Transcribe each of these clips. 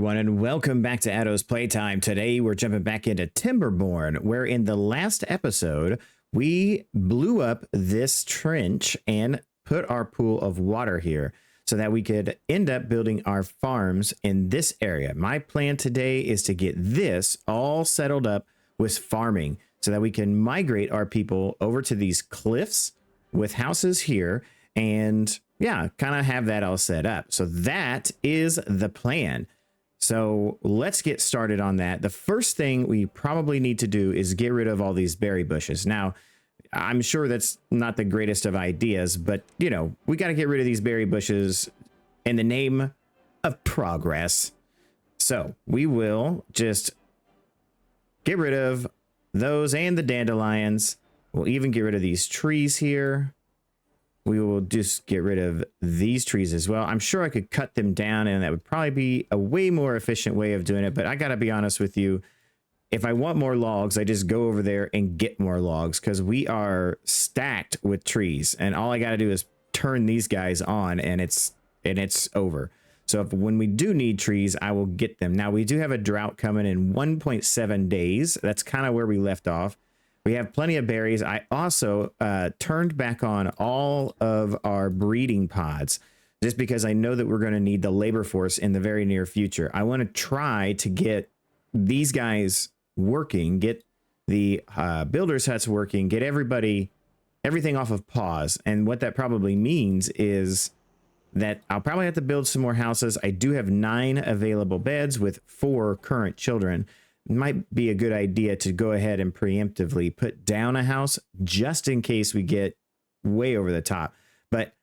everyone, and welcome back to Addo's Playtime. Today, we're jumping back into Tiberborn, where in the last episode, we blew up this trench and put our pool of water here so that we could end up building our farms in this area. My plan today is to get this all settled up with farming so that we can migrate our people over to these cliffs with houses here and yeah, kind of have that all set up. So that is the plan. So let's get started on that. The first thing we probably need to do is get rid of all these berry bushes. Now, I'm sure that's not the greatest of ideas, but you know, we got to get rid of these berry bushes in the name of progress. So we will just get rid of those and the dandelions. We'll even get rid of these trees here. We will just get rid of these trees as well. I'm sure I could cut them down and that would probably be a way more efficient way of doing it. But I got to be honest with you. If I want more logs, I just go over there and get more logs because we are stacked with trees. And all I got to do is turn these guys on and it's over. So when we do need trees, I will get them. Now we do have a drought coming in 1.7 days. That's kind of where we left off. We have plenty of berries. I also turned back on all of our breeding pods just because I know that we're going to need the labor force in the very near future. I want to try to get these guys working, get the builders huts working, get everything off of pause. And what that probably means is that I'll probably have to build some more houses. I do have 9 available beds with 4 current children. It might be a good idea to go ahead and preemptively put down a house just in case we get way over the top. But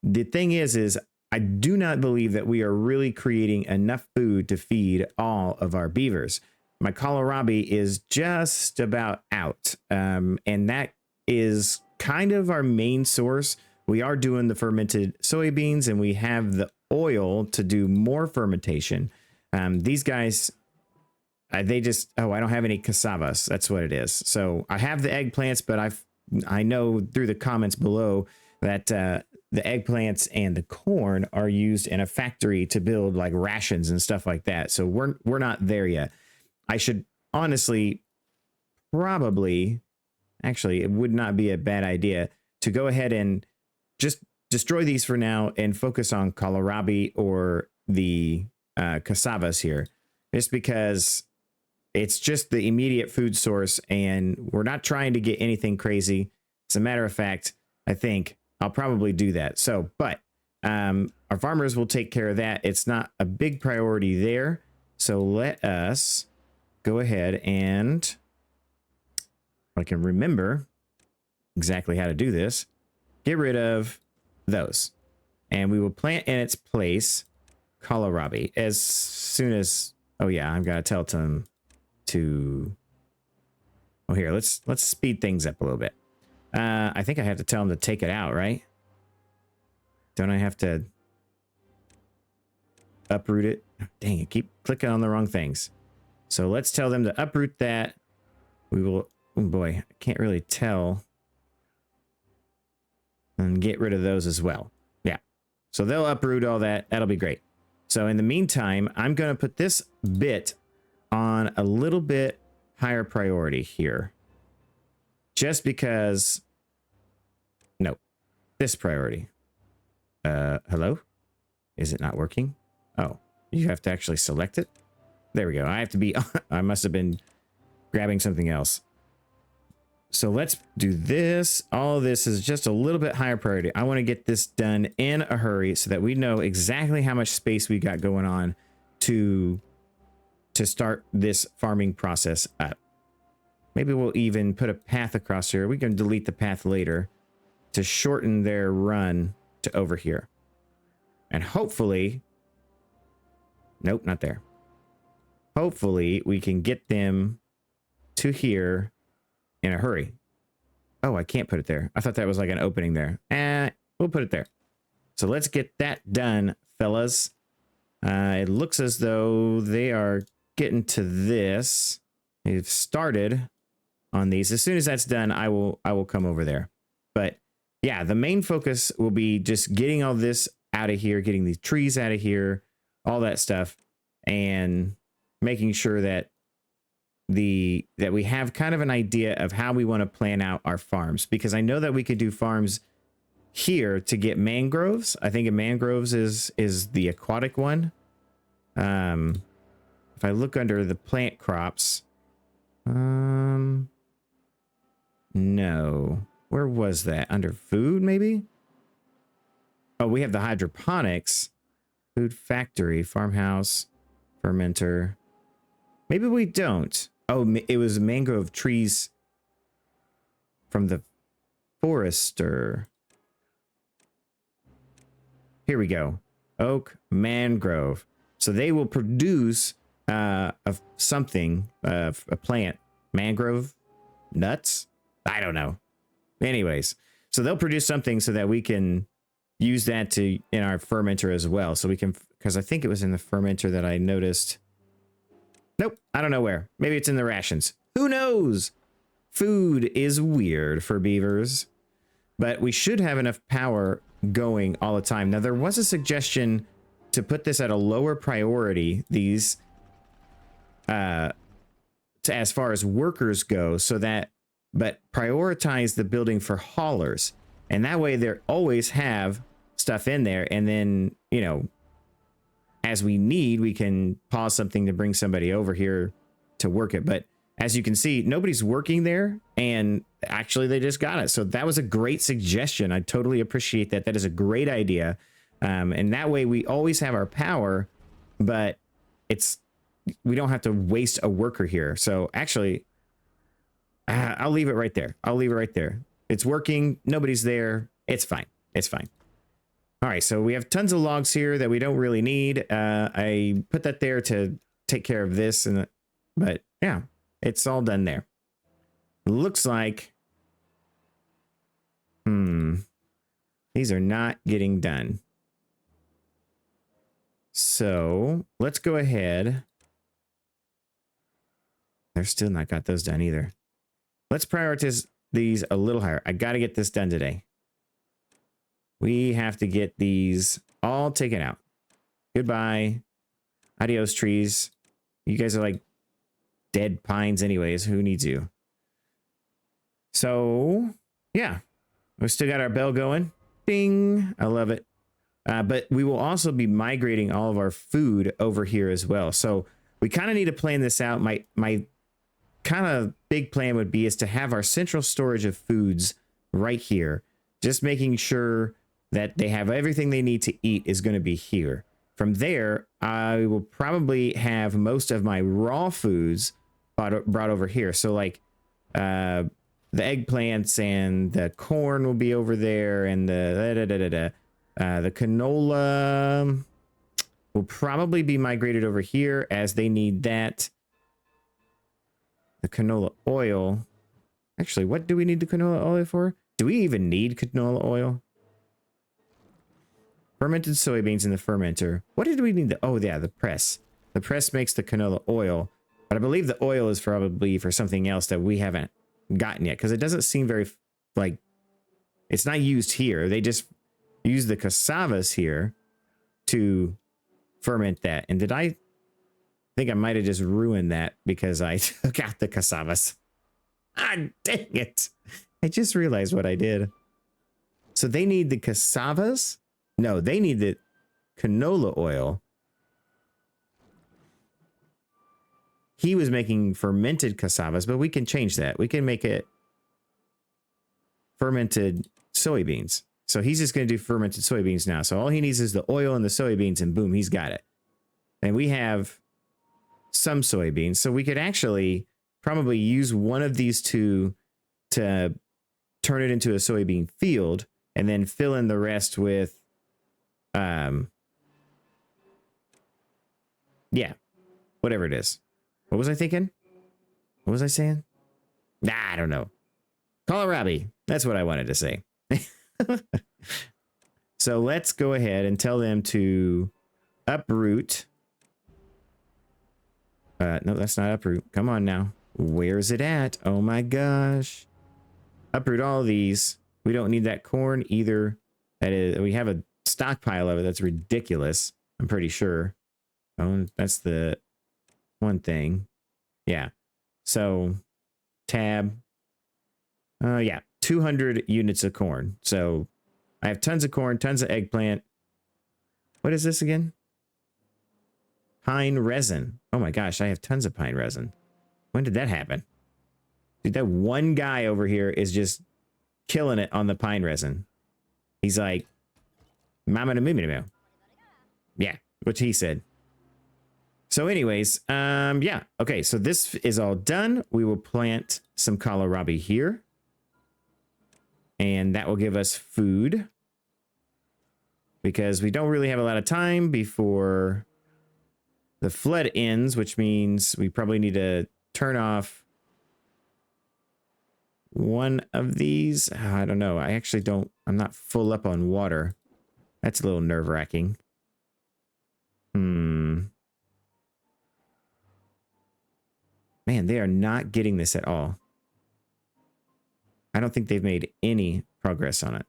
the thing is I do not believe that we are really creating enough food to feed all of our beavers. My kohlrabi is just about out. And that is kind of our main source. We are doing the fermented soybeans and we have the oil to do more fermentation. These guys... I don't have any cassavas. That's what it is. So I have the eggplants, but I know through the comments below that the eggplants and the corn are used in a factory to build like rations and stuff like that. So we're not there yet. I should honestly actually, it would not be a bad idea to go ahead and just destroy these for now and focus on kohlrabi or the cassavas here, just because it's just the immediate food source and we're not trying to get anything crazy. As a matter of fact, I think I'll probably do that. So, but our farmers will take care of that. It's not a big priority there. So let us go ahead and, if I can remember exactly how to do this, get rid of those. And we will plant in its place kohlrabi as soon as, oh yeah, I've got to tell them to, oh here, let's speed things up a little bit. I think I have to tell them to take it out, right? Don't I have to uproot it? Dang it, keep clicking on the wrong things. So let's tell them to uproot that. We will, oh boy, I can't really tell. And get rid of those as well. Yeah, so they'll uproot all that. That'll be great. So in the meantime, I'm going to put this bit on a little bit higher priority here, just because, no, this priority. Hello? Is it not working? Oh, you have to actually select it. There we go. I have to be, I must have been grabbing something else. So let's do this. All of this is just a little bit higher priority. I want to get this done in a hurry so that we know exactly how much space we got going on to start this farming process up. Maybe we'll even put a path across here. We can delete the path later to shorten their run to over here. And hopefully, nope, not there. Hopefully we can get them to here in a hurry. Oh, I can't put it there. I thought that was like an opening there. We'll put it there. So let's get that done, fellas. It looks as though they are getting to this. They've started on these. As soon as that's done, I will come over there. But yeah, the main focus will be just getting all this out of here, getting these trees out of here, all that stuff. and making sure that we have kind of an idea of how we want to plan out our farms, because I know that we could do farms here to get mangroves. I think mangroves is the aquatic one. If I look under the plant crops, no, where was that? Under food, maybe? Oh, we have the hydroponics, food factory, farmhouse, fermenter. Maybe we don't. Oh, it was mangrove trees from the forester. Here we go. Oak, mangrove. So they will produce something, a plant, mangrove nuts. I don't know. Anyways, so they'll produce something so that we can use that to in our fermenter as well. So we can, because I think it was in the fermenter that I noticed. Nope, I don't know where. Maybe it's in the rations. Who knows? Food is weird for beavers, but we should have enough power going all the time. Now, there was a suggestion to put this at a lower priority, these, to as far as workers go, so that, but prioritize the building for haulers. And that way they always have stuff in there. And then, you know, as we need, we can pause something to bring somebody over here to work it. But as you can see, nobody's working there, and actually they just got it. So that was a great suggestion. I totally appreciate that. That is a great idea. And that way we always have our power, but we don't have to waste a worker here. So actually, I'll leave it right there. I'll leave it right there. It's working. Nobody's there. It's fine. It's fine. All right, so we have tons of logs here that we don't really need. I put that there to take care of this, but yeah, it's all done there. Looks like, these are not getting done. So let's go ahead. They're still not got those done either. Let's prioritize these a little higher. I got to get this done today. We have to get these all taken out. Goodbye. Adios, trees. You guys are like dead pines anyways. Who needs you? So, yeah. We still got our bell going. Ding. I love it. But we will also be migrating all of our food over here as well. So we kind of need to plan this out. My kind of big plan would be is to have our central storage of foods right here. Just making sure that they have everything they need to eat is going to be here. From there, I will probably have most of my raw foods brought over here. So like the eggplants and the corn will be over there, and the canola will probably be migrated over here as they need that. The canola oil. Actually, what do we need the canola oil for? Do we even need canola oil? Fermented soybeans in the fermenter. What did we need? Oh, yeah, the press. The press makes the canola oil. But I believe the oil is probably for something else that we haven't gotten yet, because it doesn't seem very, like, it's not used here. They just use the cassavas here to ferment that. And I think I might have just ruined that because I took out the cassavas. Ah, dang it. I just realized what I did. So they need the cassavas? No, they need the canola oil. He was making fermented cassavas, but we can change that. We can make it fermented soybeans. So he's just going to do fermented soybeans now. So all he needs is the oil and the soybeans, and boom, he's got it. And we have some soybeans. So we could actually probably use one of these two to turn it into a soybean field, and then fill in the rest with, yeah, whatever it is. What was I thinking? What was I saying? Nah, I don't know. Kohlrabi. That's what I wanted to say. So let's go ahead and tell them to uproot. No, that's not uproot. Come on now. Where's it at? Oh my gosh. Uproot all of these. We don't need that corn either. That is, we have a stockpile of it. That's ridiculous. I'm pretty sure. Oh, that's the one thing. Yeah. So tab. Yeah, 200 units of corn. So I have tons of corn, tons of eggplant. What is this again? Pine resin. Oh my gosh, I have tons of pine resin. When did that happen? Dude, that one guy over here is just killing it on the pine resin. He's like, mama to yeah, which he said. So anyways, yeah. Okay, so this is all done. We will plant some kohlrabi here. And that will give us food. Because we don't really have a lot of time before the flood ends, which means we probably need to turn off one of these. I don't know. I actually don't. I'm not full up on water. That's a little nerve-wracking. Man, they are not getting this at all. I don't think they've made any progress on it.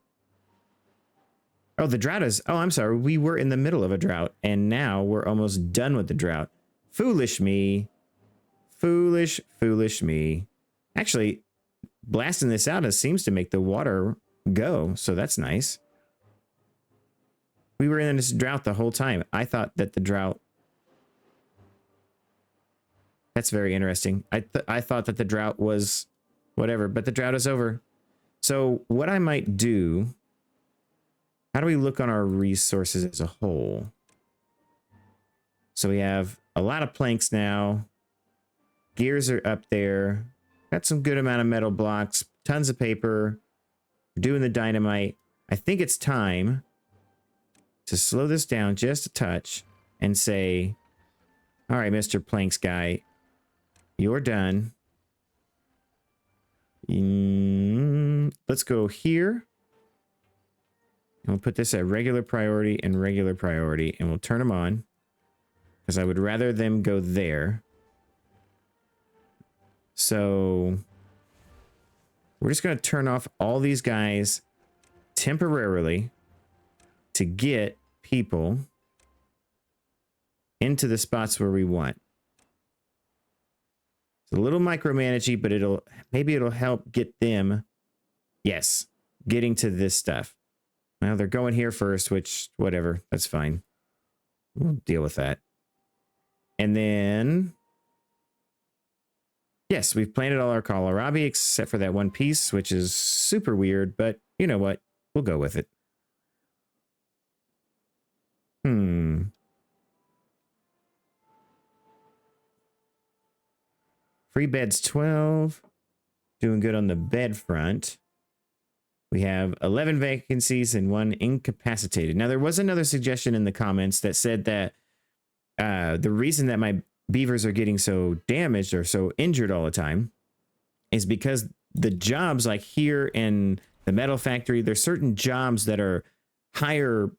Oh, the drought is... Oh, I'm sorry. We were in the middle of a drought, and now we're almost done with the drought. Foolish me. Foolish, foolish me. Actually, blasting this out seems to make the water go, so that's nice. We were in this drought the whole time. I thought that the drought... That's very interesting. I thought that the drought was whatever, but the drought is over. So what I might do... How do we look on our resources as a whole? So we have a lot of planks now. Gears are up there. Got some good amount of metal blocks. Tons of paper. We're doing the dynamite. I think it's time to slow this down just a touch and say, all right, Mr. Planks guy, you're done. Let's go here. And we'll put this at regular priority and regular priority, and we'll turn them on because I would rather them go there. So we're just going to turn off all these guys temporarily to get people into the spots where we want. It's a little micromanagey, but maybe it'll help get them, yes, getting to this stuff. Well, they're going here first, which, whatever, that's fine. We'll deal with that. And then, yes, we've planted all our kohlrabi except for that one piece, which is super weird, but you know what? We'll go with it. Free beds 12. Doing good on the bed front. We have 11 vacancies and 1 incapacitated. Now, there was another suggestion in the comments that said that the reason that my beavers are getting so damaged or so injured all the time is because the jobs like here in the metal factory, there's certain jobs that are higher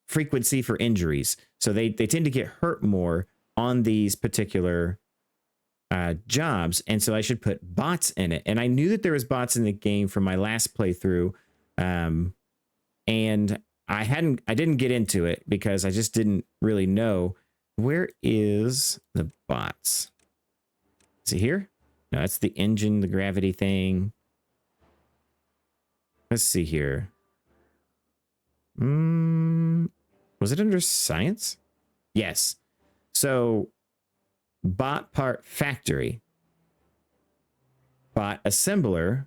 frequency for injuries. So they tend to get hurt more on these particular jobs, and so I should put bots in it. And I knew that there was bots in the game from my last playthrough, and I didn't get into it because I just didn't really know. Where is the bots? Is it here? No, that's the engine, the gravity thing. Let's see here. Was it under science? Yes. So bot part factory, bot assembler,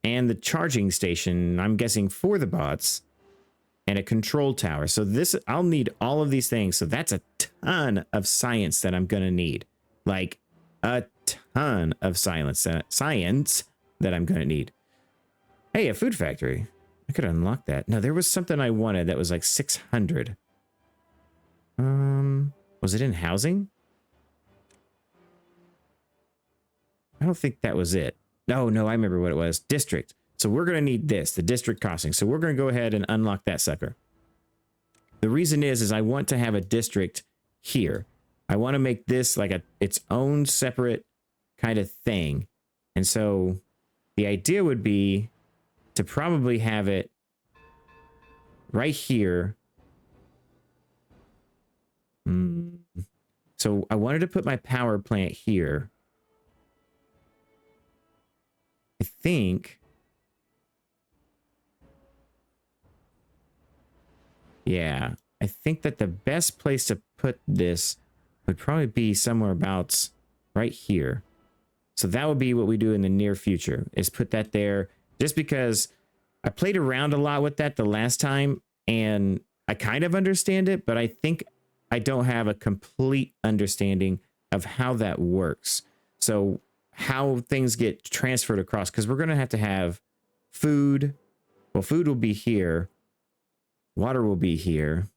and the charging station, I'm guessing for the bots, and a control tower. So this, I'll need all of these things. So that's a ton of science that I'm going to need. Like a ton of science that I'm going to need. Hey, a food factory. I could unlock that. No, there was something I wanted that was like 600. Was it in housing? I don't think that was it. No, I remember what it was. District. So we're going to need this, the district costing. So we're going to go ahead and unlock that sucker. The reason is I want to have a district here. I want to make this like its own separate kind of thing. And so the idea would be to probably have it right here So I wanted to put my power plant here. I think. Yeah, I think that the best place to put this would probably be somewhere about right here. So that would be what we do in the near future, is put that there, just because I played around a lot with that the last time and I kind of understand it, but I think I don't have a complete understanding of how that works. So how things get transferred across, because we're going to have food. Well, food will be here. Water will be here.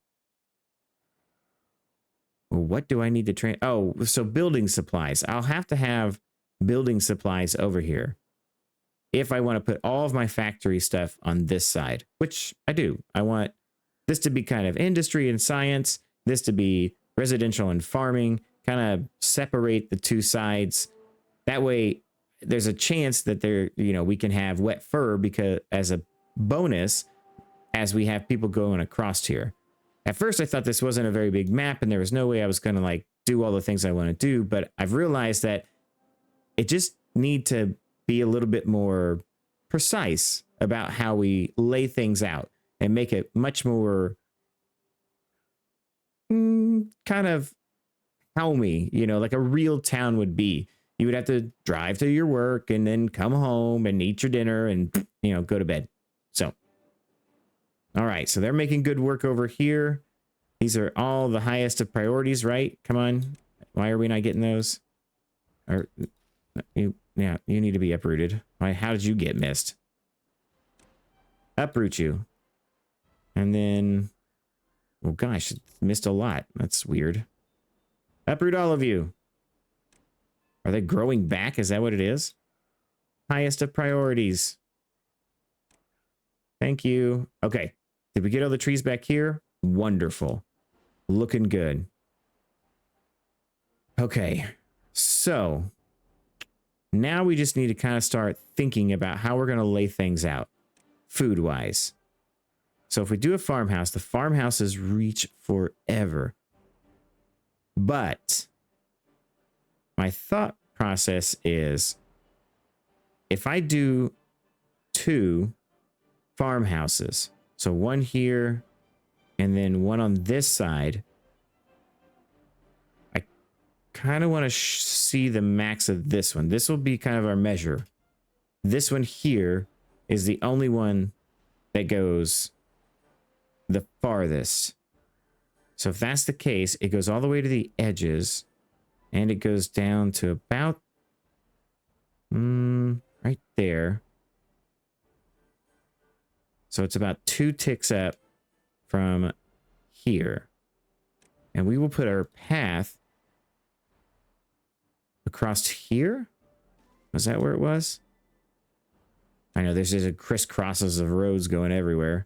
Well, what do I need to Oh, so building supplies. I'll have to have building supplies over here if I want to put all of my factory stuff on this side, which I do. I want this to be kind of industry and science, this to be residential and farming, kind of separate the two sides. That way there's a chance that we can have wet fur because as a bonus, as we have people going across here. At first I thought this wasn't a very big map and there was no way I was going to like do all the things I want to do, but I've realized that it just need to be a little bit more precise about how we lay things out and make it much more kind of homey, like a real town would be. You would have to drive to your work and then come home and eat your dinner and, go to bed. So, all right. So they're making good work over here. These are all the highest of priorities, right? Come on. Why are we not getting those? You need to be uprooted. Why? How did you get missed? Uproot you. And then, oh gosh, missed a lot. That's weird. Uproot all of you. Are they growing back? Is that what it is? Highest of priorities. Thank you. Okay. Did we get all the trees back here? Wonderful. Looking good. Okay. So now we just need to kind of start thinking about how we're going to lay things out food-wise. So if we do a farmhouse, the farmhouses reach forever. But my thought process is if I do 2 farmhouses, so one here and then one on this side, I kind of want to see the max of this one. This will be kind of our measure. This one here is the only one that goes the farthest. So if that's the case, it goes all the way to the edges and it goes down to about right there. So it's about 2 ticks up from here. And we will put our path across here. Was that where it was? I know there's just a crisscrosses of roads going everywhere.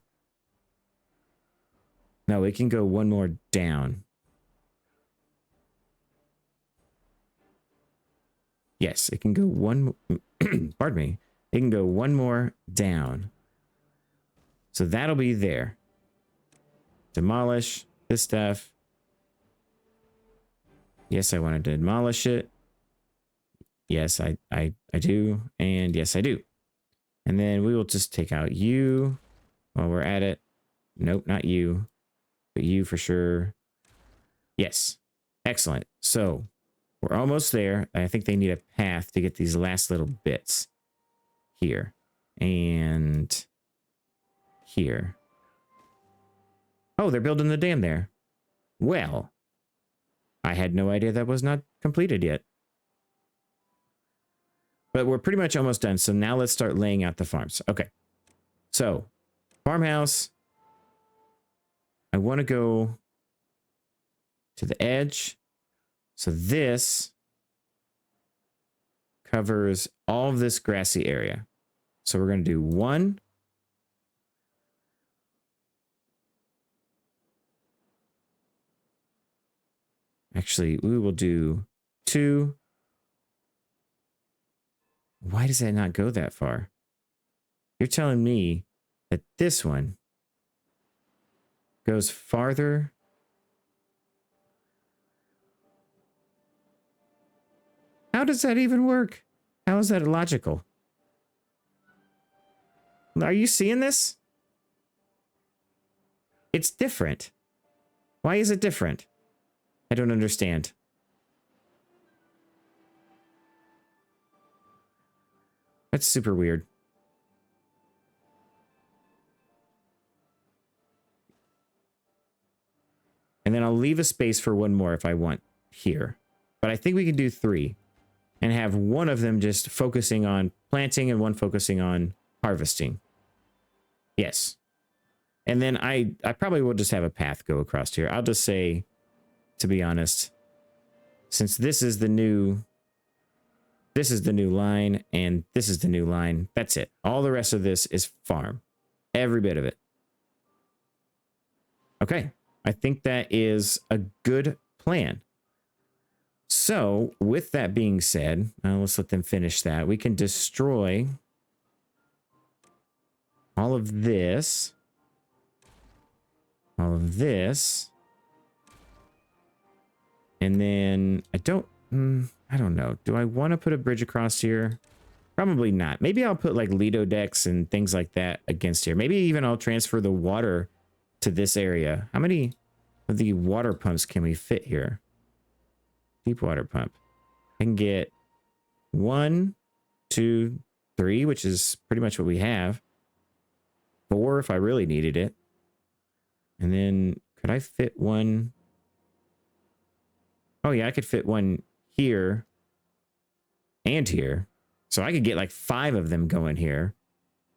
No, it can go one more down. Yes, it can go one, pardon me. It can go one more down. So that'll be there. Demolish this stuff. Yes, I wanted to demolish it. Yes, I do. And yes, I do. And then we will just take out you while we're at it. Nope, not you. But you for sure. Yes. Excellent. So we're almost there. I think they need a path to get these last little bits. Here. And here. Oh, they're building the dam there. Well, I had no idea that was not completed yet. But we're pretty much almost done. So now let's start laying out the farms. Okay. So, farmhouse. I want to go to the edge. So this covers all of this grassy area. So we're going to do 1. Actually, we will do 2. Why does that not go that far? You're telling me that this one goes farther. How does that even work? How is that logical? Are you seeing this? It's different. Why is it different? I don't understand. That's super weird. And then I'll leave a space for one more if I want here. But I think we can do 3 and have one of them just focusing on planting and one focusing on harvesting. Yes. And then I probably will just have a path go across here. I'll just say, to be honest, since this is the new line and this is the new line, that's it. All the rest of this is farm. Every bit of it. Okay. I think that is a good plan. So, with that being said, let's let them finish that. We can destroy all of this. All of this. And then I don't know. Do I want to put a bridge across here? Probably not. Maybe I'll put like Lido decks and things like that against here. Maybe even I'll transfer the water to this area. How many of the water pumps can we fit here? Deep water pump. I can get 1, 2, 3, which is pretty much what we have. 4 if I really needed it. And then could I fit one? Oh yeah, I could fit one here and here. So I could get like 5 of them going here.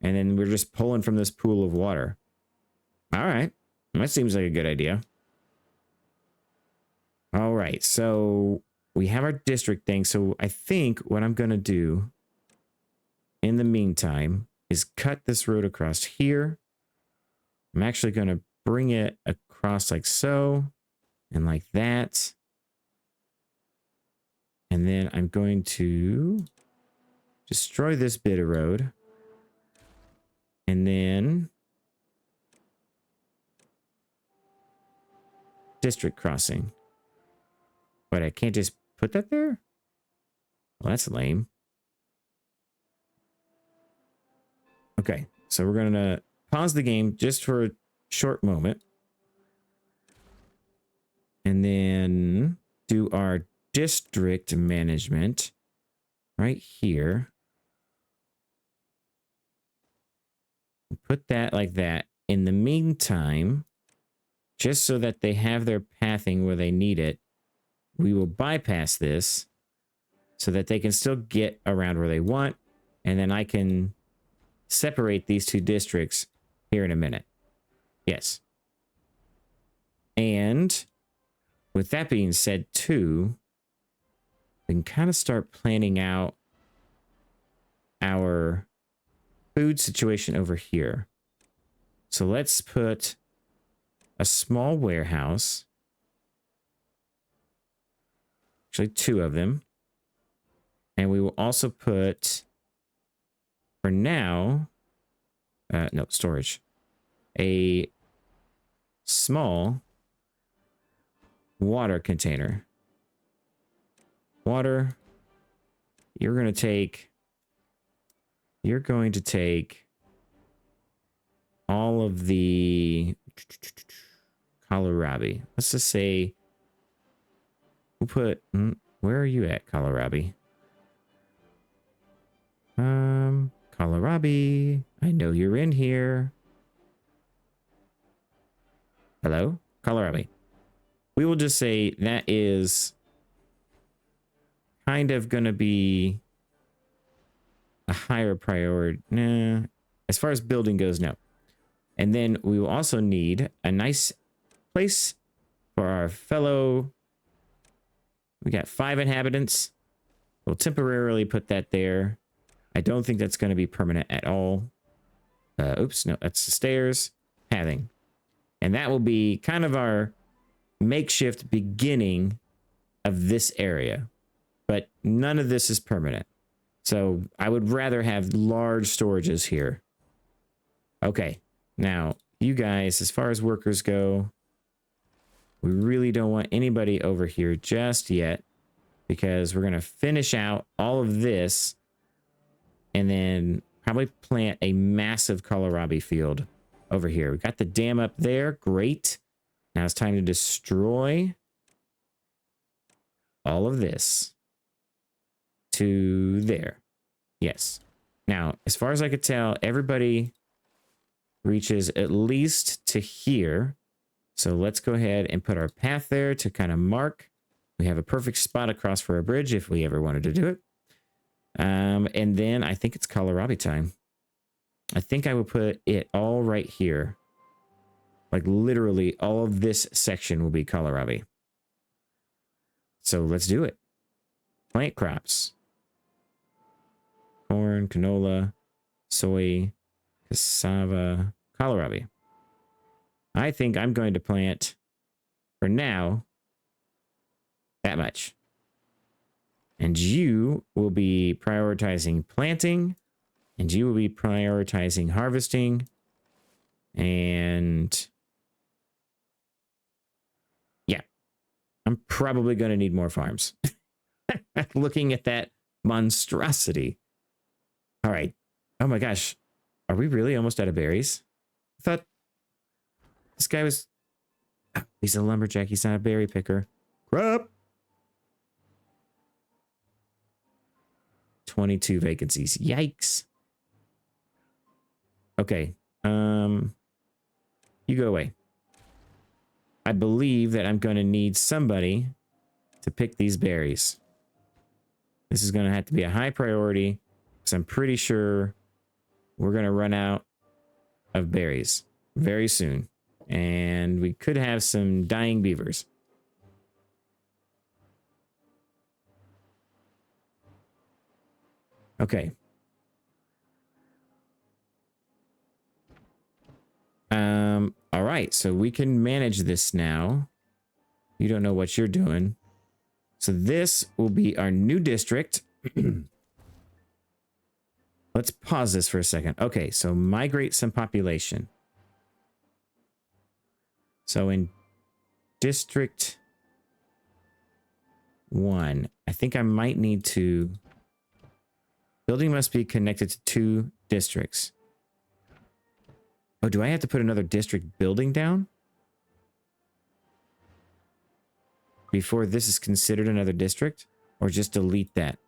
And then we're just pulling from this pool of water. All right. That seems like a good idea. All right. So we have our district thing. So I think what I'm going to do in the meantime is cut this road across here. I'm actually going to bring it across like so and like that. And then I'm going to destroy this bit of road. And then district crossing. But I can't just put that there? Well, that's lame. Okay, so we're going to pause the game just for a short moment. And then do our district management right here. Put that like that. In the meantime, just so that they have their pathing where they need it, we will bypass this so that they can still get around where they want. And then I can separate these two districts here in a minute. Yes. And with that being said, too, we can kind of start planning out our food situation over here. So let's put a small warehouse. Actually, 2 of them. And we will also put, for now, no, storage. A small water container. Water. You're going to take all of the kohlrabi. Let's just say we'll put, where are you at, kohlrabi? Kohlrabi, I know you're in here. Hello, kohlrabi. We will just say that is kind of going to be a higher priority. Nah, as far as building goes, no. And then we will also need a nice place for our fellow. We got 5 inhabitants. We'll temporarily put that there. I don't think that's going to be permanent at all. Oops, no, that's the stairs. Pathing. And that will be kind of our makeshift beginning of this area. But none of this is permanent. So I would rather have large storages here. Okay. Now, you guys, as far as workers go, we really don't want anybody over here just yet. because we're going to finish out all of this and then probably plant a massive kohlrabi field over here. We got the dam up there. Great. Now it's time to destroy all of this to there. Yes. Now, as far as I could tell, everybody reaches at least to here. So let's go ahead and put our path there to kind of mark. We have a perfect spot across for a bridge if we ever wanted to do it. And then I think it's kohlrabi time. I think I will put it all right here. Like literally all of this section will be kohlrabi. So let's do it. Plant crops. Corn, canola, soy, cassava, kohlrabi. I think I'm going to plant, for now, that much. And you will be prioritizing planting, and you will be prioritizing harvesting, and yeah, I'm probably going to need more farms. Looking at that monstrosity. All right. Oh my gosh. Are we really almost out of berries? I thought this guy was... Oh, he's a lumberjack. He's not a berry picker. Crap. 22 vacancies. Yikes. Okay. You go away. I believe that I'm going to need somebody to pick these berries. This is going to have to be a high priority because I'm pretty sure we're going to run out of berries very soon. And we could have some dying beavers. Okay. All right, so we can manage this now. You don't know what you're doing. So this will be our new district. Let's pause this for a second. Okay, so migrate some population. So in District 1, I think I might need to... Building must be connected to 2 districts. Oh, do I have to put another district building down? Before this is considered another district? Or just delete that?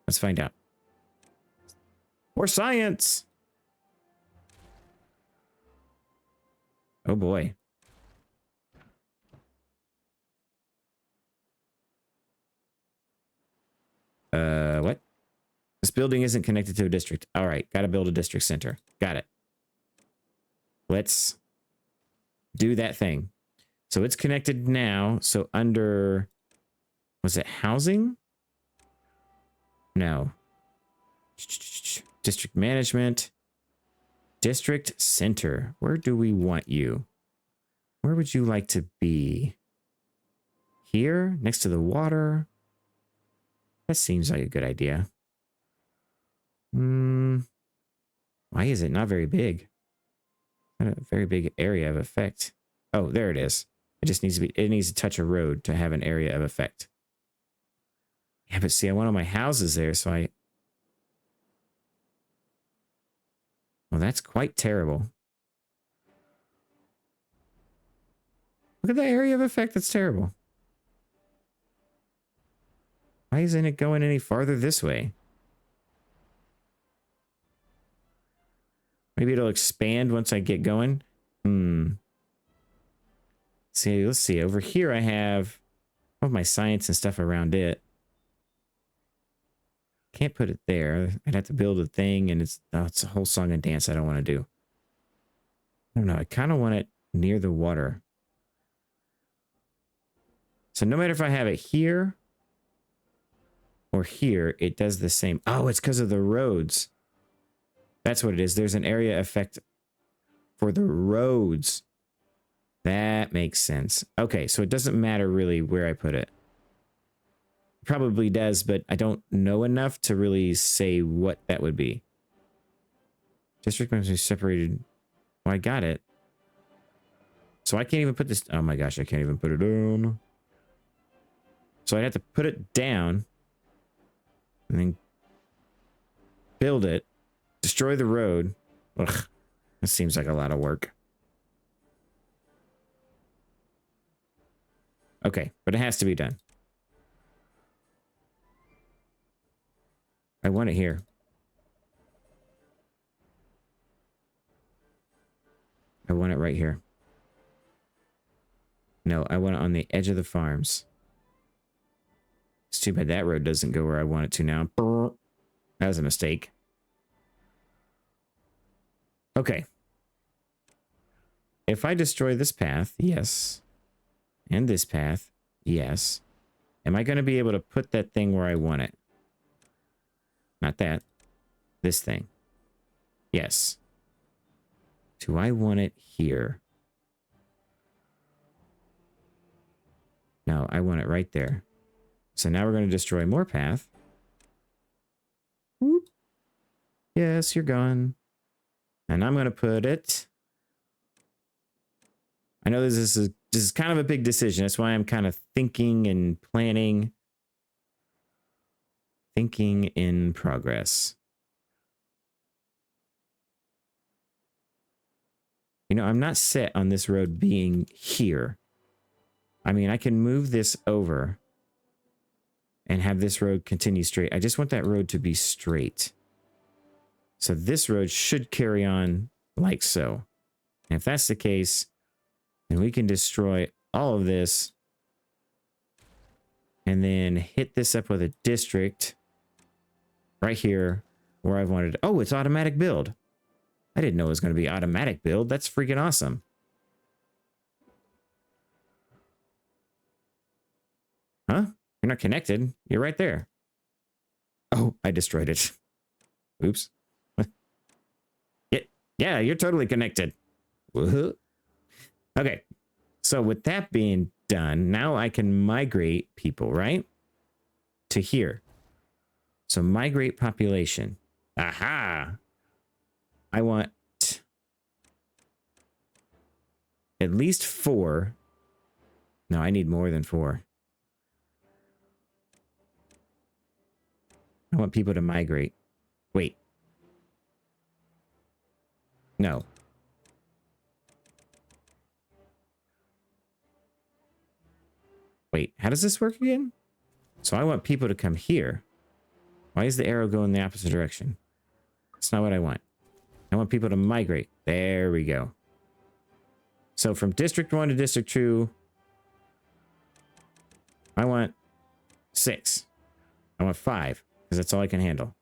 Let's find out. Or science! Oh boy. What? This building isn't connected to a district. All right, gotta build a district center. Got it. Let's do that thing. So it's connected now. So under, was it housing? No. District management. District center. Where do we want you? Where would you like to be? Here, next to the water. That seems like a good idea. Why is it not very big? Not a very big area of effect. Oh, there it is. It just needs to be, it needs to touch a road to have an area of effect. Yeah, but see, I want all my houses there, so I... Well, that's quite terrible. Look at that area of effect. That's terrible. Why isn't it going any farther this way? Maybe it'll expand once I get going. See, let's see. Over here I have all of my science and stuff around it. Can't put it there. I'd have to build a thing, and it's a whole song and dance I don't want to do. I don't know. I kind of want it near the water. So no matter if I have it here or here, it does the same. Oh, it's because of the roads. That's what it is. There's an area effect for the roads. That makes sense. Okay, so it doesn't matter really where I put it. Probably does, but I don't know enough to really say what that would be. District must be separated. Well, I got it. So I can't even put this... Oh my gosh, I can't even put it on. So I'd have to put it down and then build it, destroy the road. Ugh, that seems like a lot of work. Okay, but it has to be done. I want it here. I want it right here. No, I want it on the edge of the farms. It's too bad that road doesn't go where I want it to now. That was a mistake. Okay. If I destroy this path, yes. And this path, yes. Am I going to be able to put that thing where I want it? Not that. This thing. Yes. Do I want it here? No, I want it right there. So now we're going to destroy more path. Whoop. Yes, you're gone. And I'm going to put it... I know this is kind of a big decision. That's why I'm kind of thinking and planning. Thinking in progress. You know, I'm not set on this road being here. I mean, I can move this over and have this road continue straight. I just want that road to be straight. So this road should carry on like so. And if that's the case, then we can destroy all of this and then hit this up with a district right here where I wanted. Oh, it's automatic build. I didn't know it was going to be automatic build. That's freaking awesome. Huh? You're not connected. You're right there. Oh, I destroyed it. Oops. Yeah, you're totally connected. Woohoo. Okay. So with that being done, now I can migrate people, right? To here. So migrate population. Aha. I want at least 4. No, I need more than 4. I want people to migrate. Wait. No. Wait, how does this work again? So I want people to come here. Why is the arrow going the opposite direction? That's not what I want. I want people to migrate. There we go. So from District 1 to District 2, I want 6. I want 5, because that's all I can handle.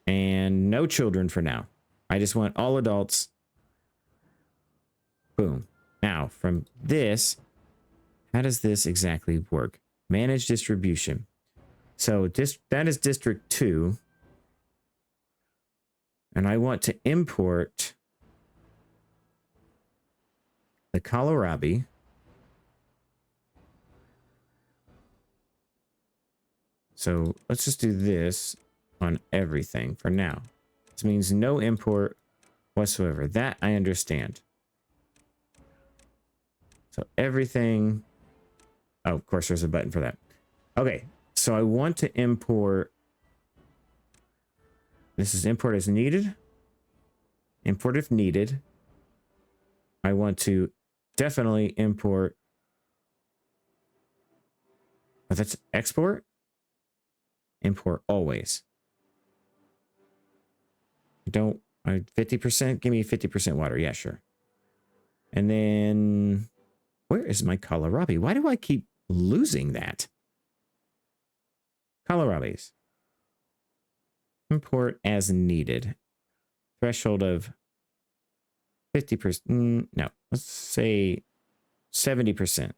And no children for now. I just want all adults. Boom. Now, from this, how does this exactly work? Manage distribution. So that is District 2. And I want to import the kohlrabi. So let's just do this on everything for now. This means no import whatsoever. That I understand. So everything. Oh, of course, there's a button for that. Okay, so I want to import. This is import as needed. Import if needed. I want to definitely import. Oh, that's export. Import always. Don't 50%? Give me 50% water. Yeah, sure. And then where is my kohlrabi? Why do I keep losing that? Kohlrabis. Import as needed. Threshold of 50%. No, let's say 70%.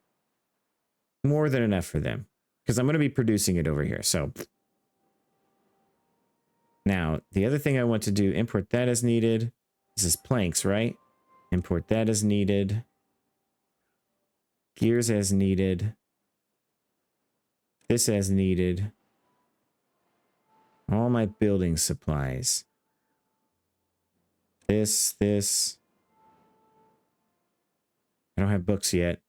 More than enough for them. Because I'm going to be producing it over here. So now, the other thing I want to do, import that as needed. This is planks, right? Import that as needed. Gears as needed. This as needed. All my building supplies. This. I don't have books yet.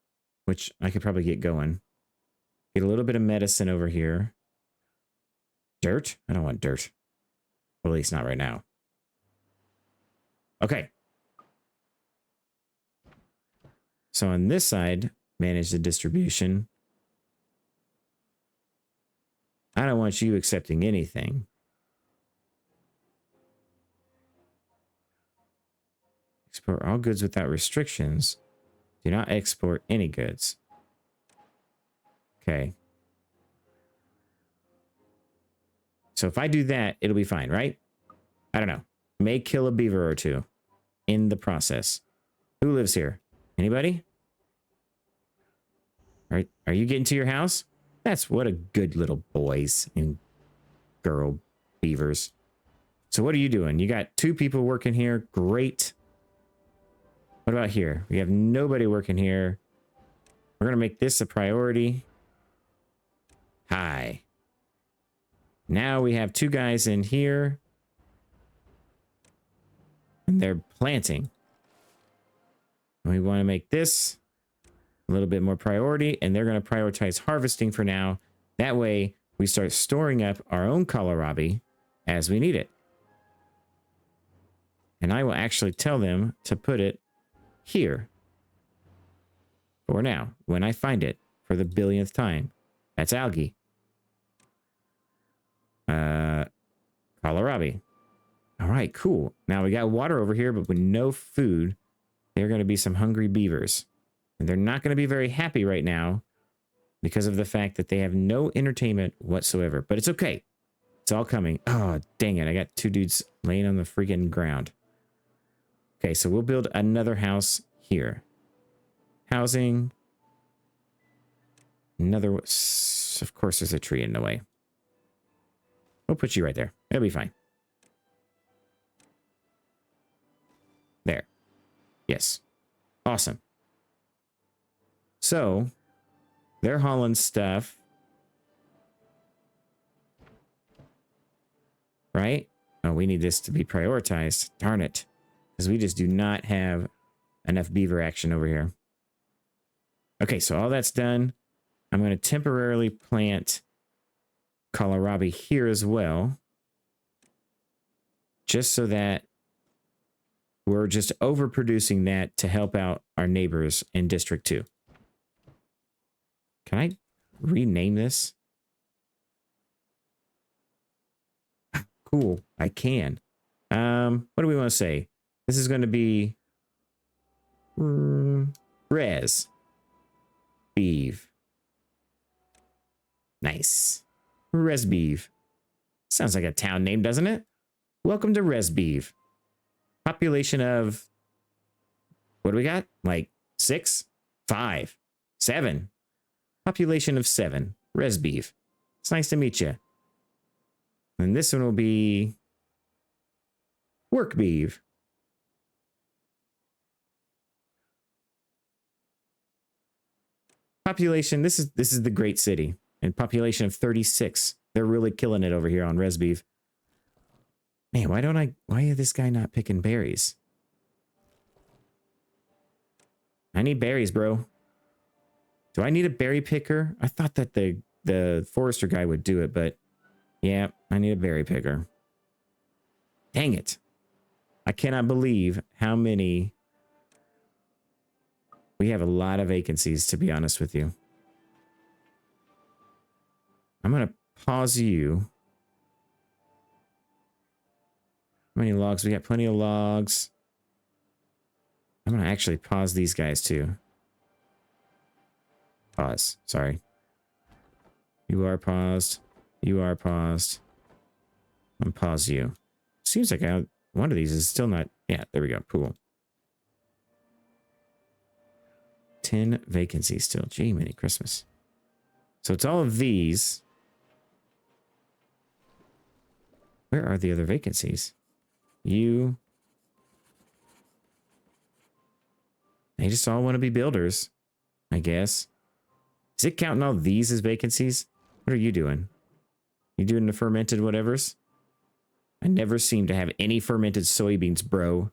which I could probably get going. Get a little bit of medicine over here. Dirt? I don't want dirt. Well, at least not right now. Okay. So on this side, manage the distribution. I don't want you accepting anything. Export all goods without restrictions. Do not export any goods. Okay. So if I do that, it'll be fine, right? I don't know. May kill a beaver or two in the process. Who lives here? Anybody? Are you getting to your house? That's what a good little boys and girl beavers. So what are you doing? You got 2 people working here. Great. What about here? We have nobody working here. We're going to make this a priority. Hi. Now we have 2 guys in here. And they're planting. We want to make this a little bit more priority. And they're going to prioritize harvesting for now. That way we start storing up our own kohlrabi as we need it. And I will actually tell them to put it here. For now, when I find it for the billionth time. That's algae. Kohlrabi. All right, cool. Now we got water over here, but with no food, there are going to be some hungry beavers. And they're not going to be very happy right now because of the fact that they have no entertainment whatsoever. But it's okay. It's all coming. Oh, dang it. I got 2 dudes laying on the freaking ground. Okay, so we'll build another house here. Housing. Another. Of course, there's a tree in the way. We'll put you right there. It'll be fine. There. Yes. Awesome. So, they're hauling stuff. Right? Oh, we need this to be prioritized. Darn it. Because we just do not have enough beaver action over here. Okay, so all that's done. I'm going to temporarily plant kohlrabi here as well. Just so that we're just overproducing that to help out our neighbors in District 2. Can I rename this? Cool, I can. What do we want to say? This is going to be Res Beeve. Nice. Res Beeve. Sounds like a town name, doesn't it? Welcome to Res Beeve. Population of, what do we got? Like 6, 5, 7. Population of 7. Res Beeve. It's nice to meet you. And this one will be Work Beeve. Population, this is the great city. And population of 36. They're really killing it over here on Res Beeve. Man, why is this guy not picking berries? I need berries, bro. Do I need a berry picker? I thought that the forester guy would do it, but yeah, I need a berry picker. Dang it. I cannot believe how many. We have a lot of vacancies, to be honest with you. I'm going to pause you. How many logs? We got plenty of logs. I'm going to actually pause these guys too. Pause. Sorry. You are paused. You are paused. I'm pause you. Seems like one of these is still not. Yeah, there we go. Cool. 10 vacancies still. Gee, many Christmas. So it's all of these. Where are the other vacancies? You. They just all want to be builders, I guess. Is it counting all these as vacancies? What are you doing? You doing the fermented whatevers? I never seem to have any fermented soybeans, bro.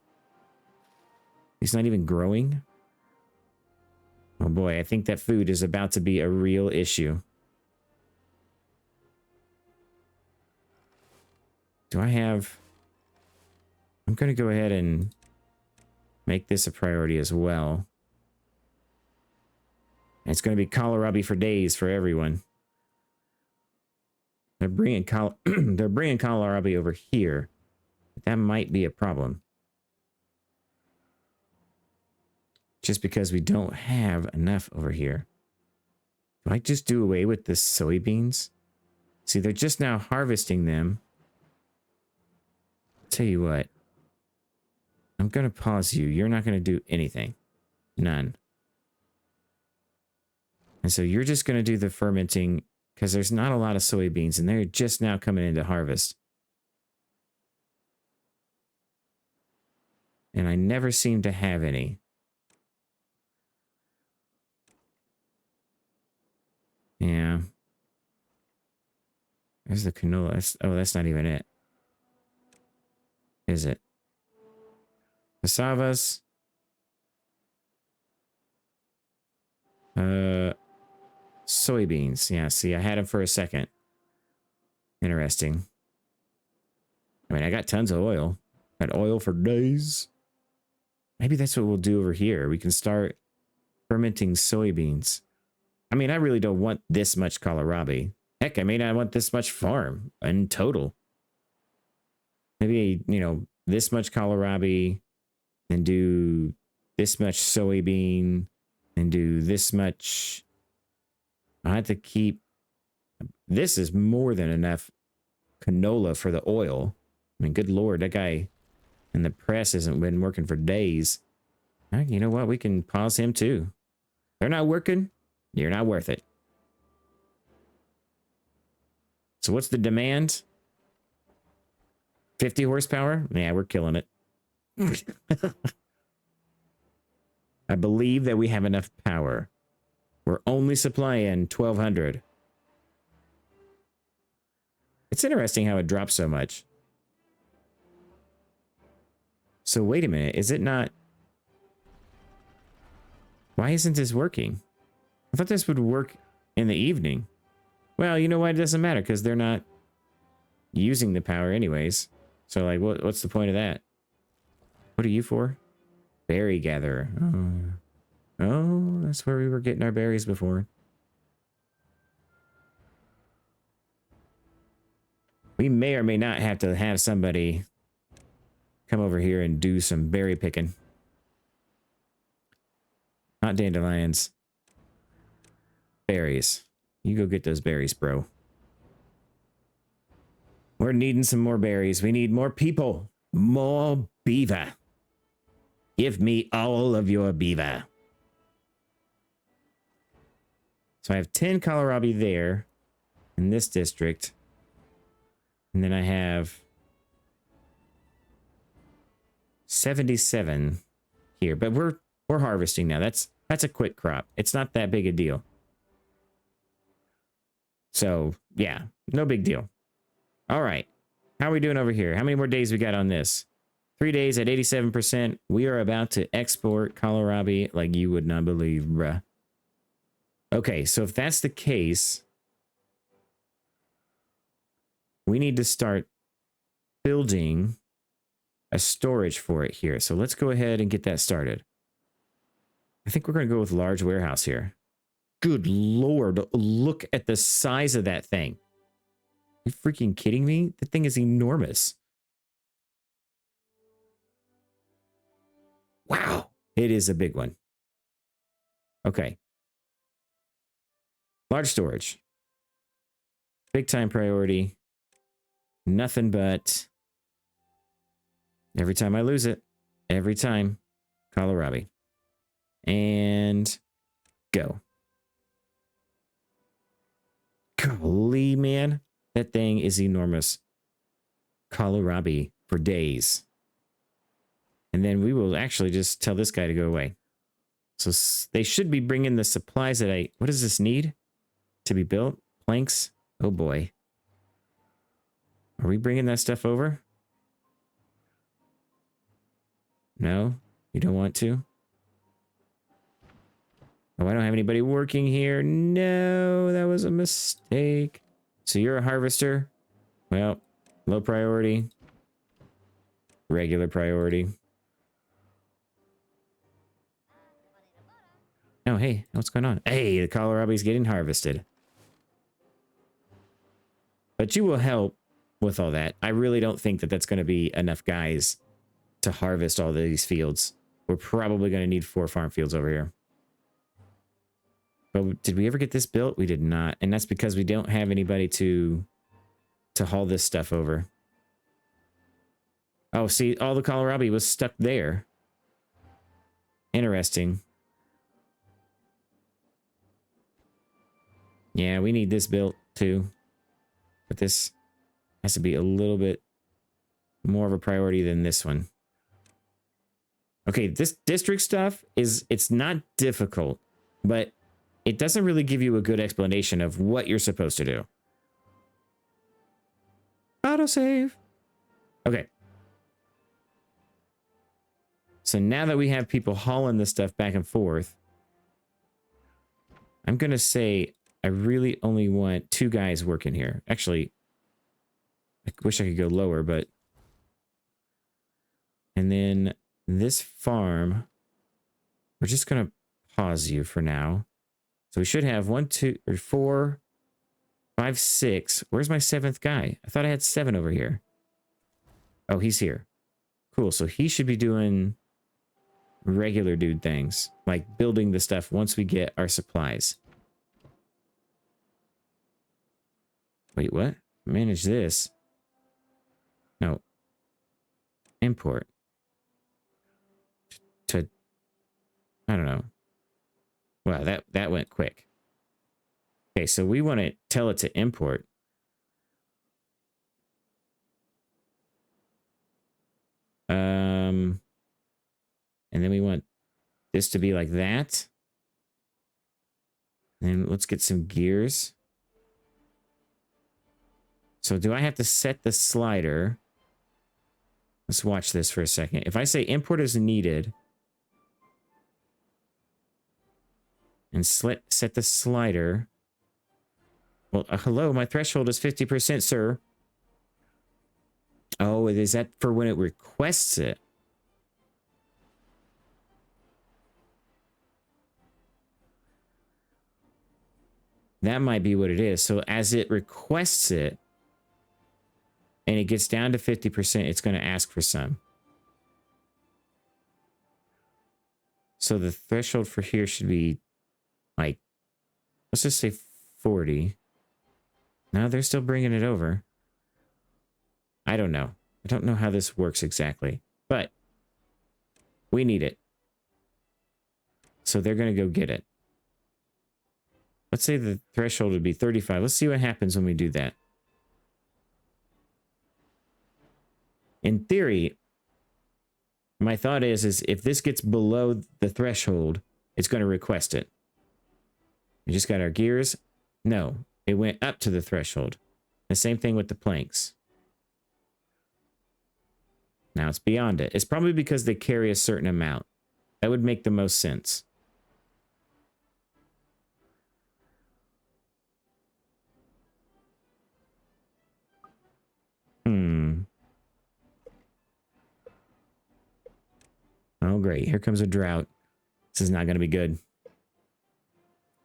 He's not even growing. Oh boy, I think that food is about to be a real issue. Do I have... I'm going to go ahead and make this a priority as well. It's going to be kohlrabi for days for everyone. They're bringing they're bringing kohlrabi over here. That might be a problem. Just because we don't have enough over here. Do I just do away with the soybeans? See, they're just now harvesting them. I'll tell you what. I'm going to pause you. You're not going to do anything. None. And so you're just going to do the fermenting because there's not a lot of soybeans and they're just now coming into harvest. And I never seem to have any. Yeah. There's the canola. Oh, that's not even it. Is it? Cassavas. Soybeans. Yeah, see, I had them for a second. Interesting. I mean, I got tons of oil. Got oil for days. Maybe that's what we'll do over here. We can start fermenting soybeans. I mean, I really don't want this much kohlrabi. Heck, I may not want this much farm in total. Maybe, you know, this much kohlrabi, and do this much soybean, and do this much. I have to keep. This is more than enough canola for the oil. I mean, good Lord, that guy in the press hasn't been working for days. You know what? We can pause him too. They're not working. You're not worth it. So what's the demand? 50 horsepower? Yeah, we're killing it. I believe that we have enough power. We're only supplying 1,200. It's interesting how it drops so much. So wait a minute. Is it not... Why isn't this working? I thought this would work in the evening. Well, you know what? It doesn't matter because they're not using the power anyways. So, like, what's the point of that? What are you for? Berry gatherer. Oh, that's where we were getting our berries before. We may or may not have to have somebody come over here and do some berry picking. Not dandelions. Berries. You go get those berries, bro. We're needing some more berries. We need more people. More beaver. Give me all of your beaver. So I have 10 kohlrabi there in this district. And then I have 77 here. But we're harvesting now. That's a quick crop. It's not that big a deal. So, yeah, no big deal. All right. How are we doing over here? How many more days we got on this? 3 days at 87%. We are about to export kohlrabi like you would not believe, bruh. Okay, so if that's the case, we need to start building a storage for it here. So let's go ahead and get that started. I think we're going to go with large warehouse here. Good Lord, look at the size of that thing. Are you freaking kidding me? That thing is enormous. Wow, it is a big one. Okay. Large storage. Big time priority. Nothing but every time I lose it. Every time. Kohlrabi. And go. Golly, man. That thing is enormous. Kohlrabi for days. And then we will actually just tell this guy to go away. So they should be bringing the supplies that I... What does this need to be built? Planks? Oh boy. Are we bringing that stuff over? No? You don't want to? Oh, I don't have anybody working here. No, that was a mistake. So you're a harvester? Well, low priority. Regular priority. Oh, hey, what's going on? Hey, the kohlrabi's getting harvested. But you will help with all that. I really don't think that that's going to be enough guys to harvest all these fields. We're probably going to need 4 farm fields over here. But did we ever get this built? We did not. And that's because we don't have anybody to haul this stuff over. Oh, see, all the kohlrabi was stuck there. Interesting. Yeah, we need this built too. But this has to be a little bit more of a priority than this one. Okay, this district stuff it's not difficult, but it doesn't really give you a good explanation of what you're supposed to do. Autosave. Okay. So now that we have people hauling this stuff back and forth, I'm going to say I really only want 2 guys working here. Actually, I wish I could go lower, but... And then this farm, we're just going to pause you for now. So we should have 1, 2, or 4, 5, 6. Where's my 7th guy? I thought I had 7 over here. Oh, he's here. Cool. So he should be doing regular dude things, like building the stuff once we get our supplies. Wait, what? Manage this. No. Import. To I don't know. Wow, that went quick. Okay, so we want to tell it to import. And then we want this to be like that. And let's get some gears. So do I have to set the slider? Let's watch this for a second. If I say import is needed and set the slider. Well, hello, my threshold is 50%, sir. Oh, is that for when it requests it? That might be what it is. So as it requests it, and it gets down to 50%, it's going to ask for some. So the threshold for here should be like, let's just say 40. No, they're still bringing it over. I don't know. I don't know how this works exactly, but we need it. So they're going to go get it. Let's say the threshold would be 35. Let's see what happens when we do that. In theory, my thought is if this gets below the threshold, it's going to request it. We just got our gears. No, it went up to the threshold. The same thing with the planks. Now it's beyond it. It's probably because they carry a certain amount. That would make the most sense. Oh, great. Here comes a drought. This is not going to be good.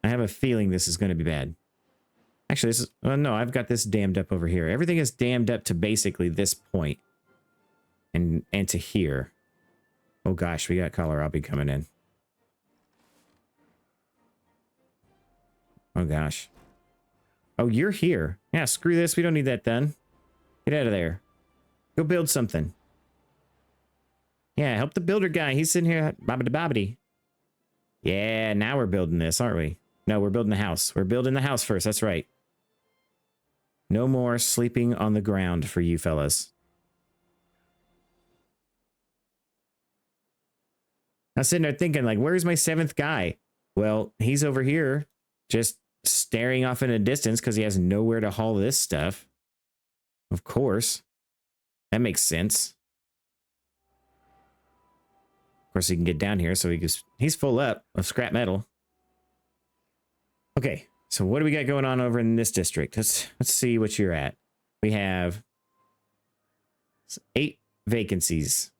I have a feeling this is going to be bad. Actually, this is... Oh, no, I've got this dammed up over here. Everything is dammed up to basically this point. And to here. Oh, gosh. We got kohlrabi coming in. Oh, gosh. Oh, you're here. Yeah, screw this. We don't need that done. Get out of there. Go build something. Yeah, help the builder guy. He's sitting here. Bobbity. Yeah, now we're building this, aren't we? No, we're building the house. We're building the house first. That's right. No more sleeping on the ground for you fellas. I was sitting there thinking, like, where's my 7th guy? Well, he's over here just staring off in a distance because he has nowhere to haul this stuff. Of course. That makes sense. Of course, he can get down here, so he's full up of scrap metal. Okay, so what do we got going on over in this district? Let's see what you're at. We have 8 vacancies,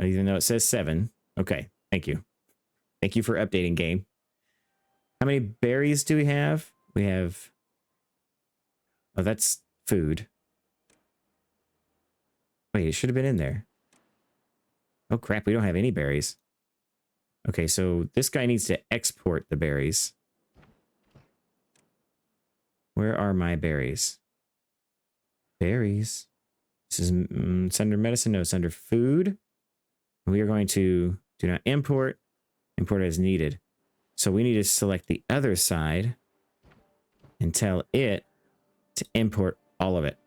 even though it says 7. Okay, thank you. Thank you for updating, game. How many berries do we have? We have... Oh, that's food. Wait, it should have been in there. Oh, crap, we don't have any berries. Okay, so this guy needs to export the berries. Where are my berries? Berries. This is it's under medicine. No, it's under food. We are going to do not import. Import as needed. So we need to select the other side and tell it to import all of it.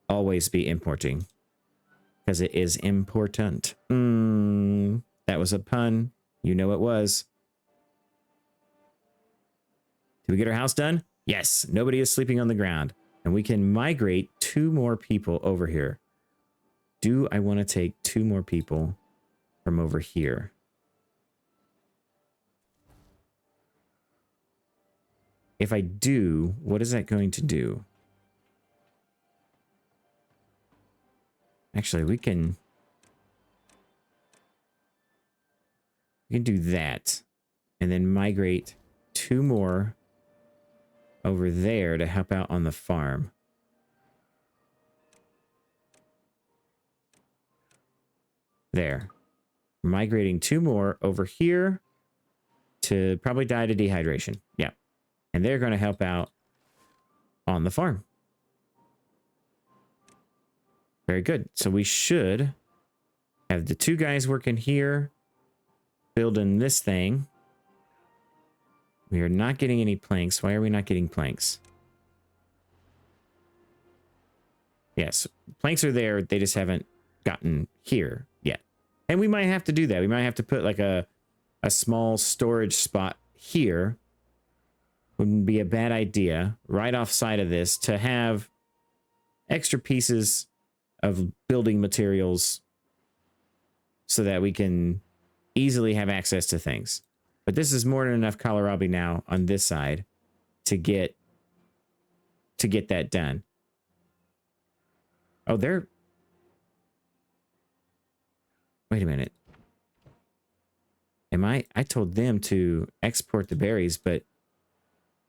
Always be importing because it is important. That was a pun. You know it was. Did we get our house done? Yes. Nobody is sleeping on the ground. And we can migrate 2 more people over here. Do I want to take 2 more people from over here? If I do, what is that going to do? Actually, we can do that and then migrate 2 more over there to help out on the farm. There. Migrating 2 more over here to probably die to dehydration. Yeah. And they're going to help out on the farm. Very good. So we should have the 2 guys working here, building this thing. We are not getting any planks. Why are we not getting planks? Yes, planks are there. They just haven't gotten here yet. And we might have to do that. We might have to put like a small storage spot here. Wouldn't be a bad idea right off side of this to have extra pieces of building materials so that we can easily have access to things. But this is more than enough kohlrabi now on this side to get that done. Oh, they're... Wait a minute. I told them to export the berries, but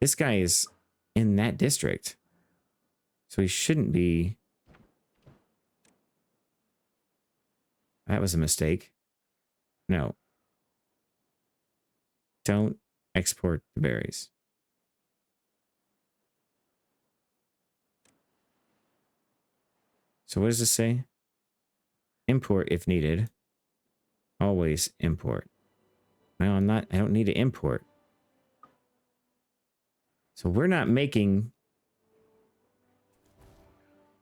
this guy is in that district. So he shouldn't be... That was a mistake. No. Don't export the berries. So what does this say? Import if needed. Always import. Well, I don't need to import. So we're not making...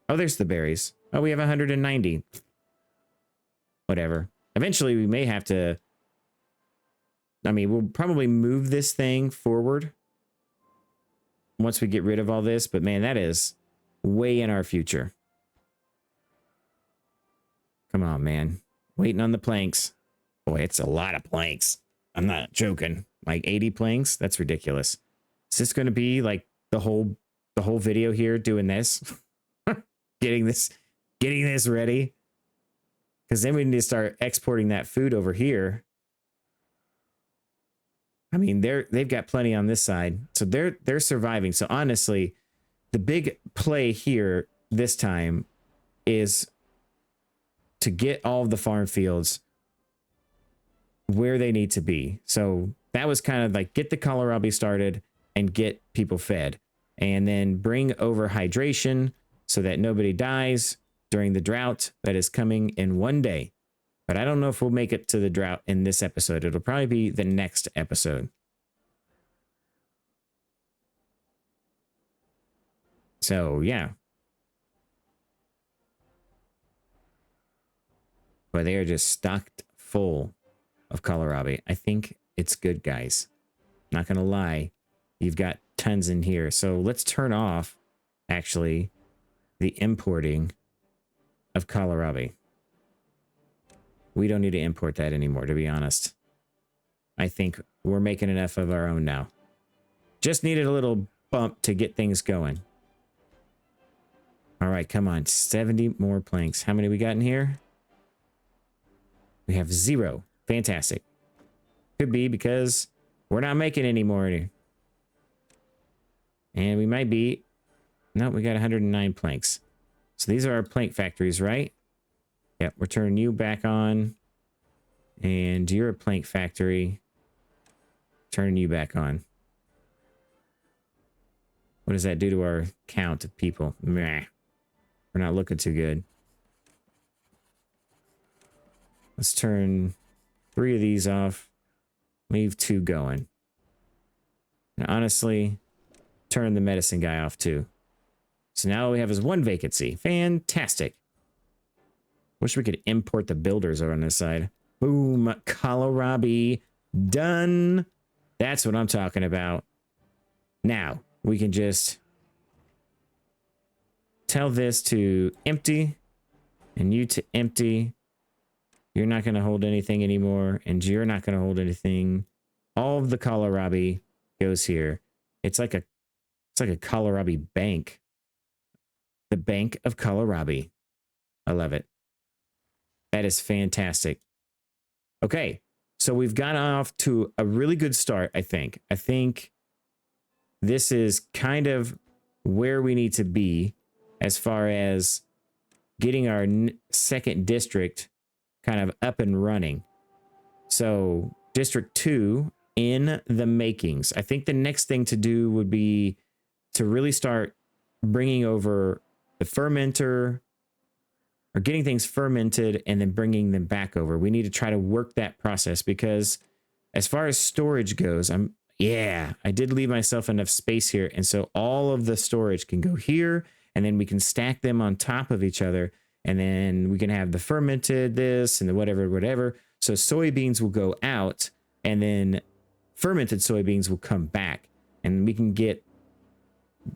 Oh, there's the berries. Oh, we have 190. Whatever. Eventually, we may have to... I mean, we'll probably move this thing forward once we get rid of all this. But man, that is way in our future. Come on, man. Waiting on the planks. Boy, it's a lot of planks. I'm not joking. Like 80 planks? That's ridiculous. Is this going to be like the whole video here doing this? getting this ready? Because then we need to start exporting that food over here. I mean, they've got plenty on this side. So they're surviving. So honestly, the big play here this time is to get all of the farm fields where they need to be. So that was kind of like get the kohlrabi started and get people fed. And then bring over hydration so that nobody dies during the drought that is coming in one day. But I don't know if we'll make it to the drought in this episode. It'll probably be the next episode. So, yeah. But they are just stocked full of kohlrabi. I think it's good, guys. Not going to lie. You've got tons in here. So let's turn off, actually, the importing of kohlrabi. We don't need to import that anymore, to be honest. I think we're making enough of our own now. Just needed a little bump to get things going. All right, come on. 70 more planks. How many we got in here? We have 0. Fantastic. Could be because we're not making any more. And we might be... No, we got 109 planks. So these are our plank factories, right? Yep, we're turning you back on. And you're a plank factory. Turning you back on. What does that do to our count of people? Meh. We're not looking too good. Let's turn 3 of these off. Leave 2 going. And honestly, turn the medicine guy off too. So now all we have is 1 vacancy. Fantastic. Wish we could import the builders over on this side. Boom. Kohlrabi. Done. That's what I'm talking about. Now, we can just tell this to empty and you to empty. You're not going to hold anything anymore, and you're not going to hold anything. All of the Kohlrabi goes here. It's like a Kohlrabi bank. The Bank of Kohlrabi. I love it. That is fantastic. Okay, so we've got off to a really good start, I think. I think this is kind of where we need to be as far as getting our second district kind of up and running. So District 2 in the makings. I think the next thing to do would be to really start bringing over the fermenter, or getting things fermented and then bringing them back over. We need to try to work that process, because as far as storage goes, I did leave myself enough space here. And so all of the storage can go here, and then we can stack them on top of each other. And then we can have the fermented this and the whatever. So soybeans will go out, and then fermented soybeans will come back, and we can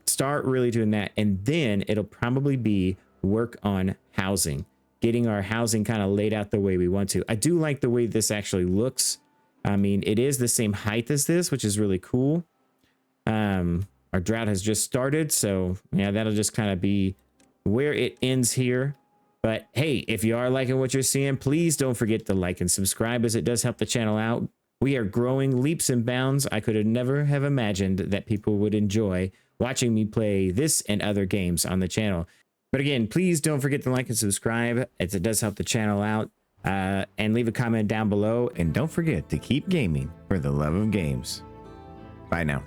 start really doing that. And then it'll probably be work on housing, getting our housing kind of laid out the way we want to. I do like the way this actually looks. I mean, it is the same height as this, which is really cool. Our drought has just started, so yeah, that'll just kind of be where it ends here. But hey, if you are liking what you're seeing, please don't forget to like and subscribe, as it does help the channel out. We are growing leaps and bounds. I could have never have imagined that people would enjoy watching me play this and other games on the channel. But again, please don't forget to like and subscribe, as it does help the channel out. And leave a comment down below. And don't forget to keep gaming for the love of games. Bye now.